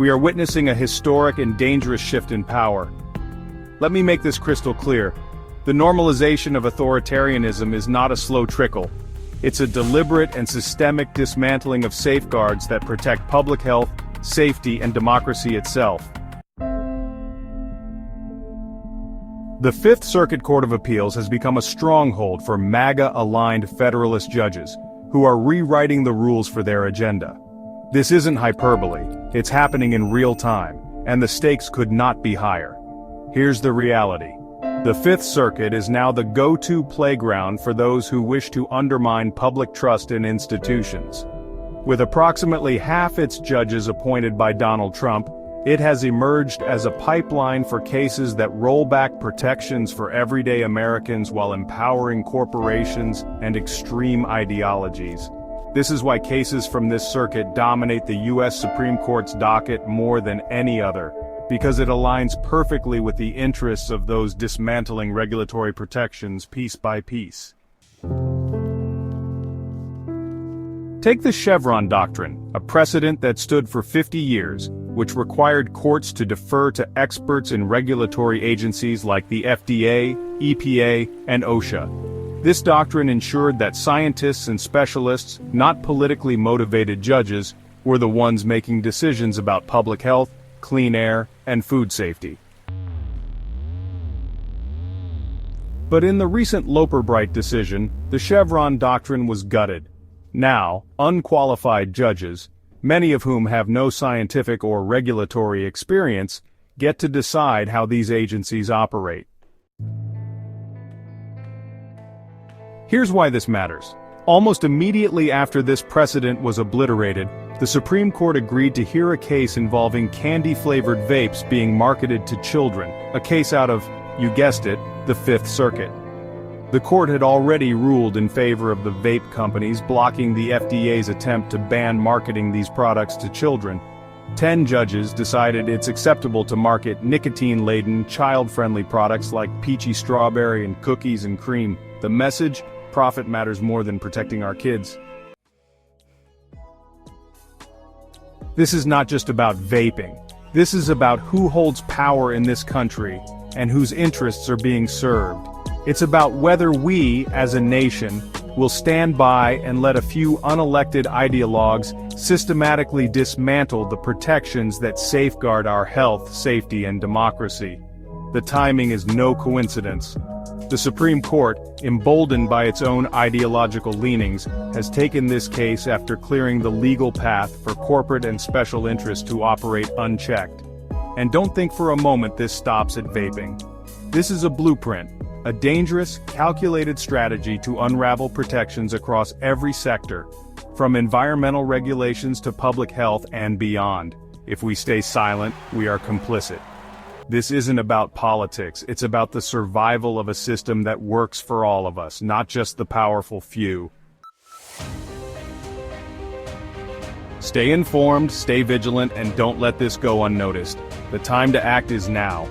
We are witnessing a historic and dangerous shift in power. Let me make this crystal clear. The normalization of authoritarianism is not a slow trickle. It's a deliberate and systemic dismantling of safeguards that protect public health, safety, and democracy itself. The Fifth Circuit Court of Appeals has become a stronghold for MAGA-aligned Federalist judges, who are rewriting the rules for their agenda. This isn't hyperbole, it's happening in real time, and the stakes could not be higher. Here's the reality. The Fifth Circuit is now the go-to playground for those who wish to undermine public trust in institutions. With approximately half its judges appointed by Donald Trump, it has emerged as a pipeline for cases that roll back protections for everyday Americans while empowering corporations and extreme ideologies. This is why cases from this circuit dominate the U.S. Supreme Court's docket more than any other, because it aligns perfectly with the interests of those dismantling regulatory protections piece by piece. Take the Chevron Doctrine, a precedent that stood for 50 years, which required courts to defer to experts in regulatory agencies like the FDA, EPA, and OSHA. This doctrine ensured that scientists and specialists, not politically motivated judges, were the ones making decisions about public health, clean air, and food safety. But in the recent Loper-Bright decision, the Chevron Doctrine was gutted. Now, unqualified judges, many of whom have no scientific or regulatory experience, get to decide how these agencies operate. Here's why this matters. Almost immediately after this precedent was obliterated, the Supreme Court agreed to hear a case involving candy-flavored vapes being marketed to children, a case out of, you guessed it, the Fifth Circuit. The court had already ruled in favor of the vape companies, blocking the FDA's attempt to ban marketing these products to children. 10 judges decided it's acceptable to market nicotine-laden, child-friendly products like peachy strawberry and cookies and cream. The message: profit matters more than protecting our kids. This is not just about vaping. This is about who holds power in this country and whose interests are being served. It's about whether we, as a nation, will stand by and let a few unelected ideologues systematically dismantle the protections that safeguard our health, safety, and democracy. The timing is no coincidence. The Supreme Court, emboldened by its own ideological leanings, has taken this case after clearing the legal path for corporate and special interests to operate unchecked. And don't think for a moment this stops at vaping. This is a blueprint, a dangerous, calculated strategy to unravel protections across every sector, from environmental regulations to public health and beyond. If we stay silent, we are complicit. This isn't about politics, it's about the survival of a system that works for all of us, not just the powerful few. Stay informed, stay vigilant, and don't let this go unnoticed. The time to act is now.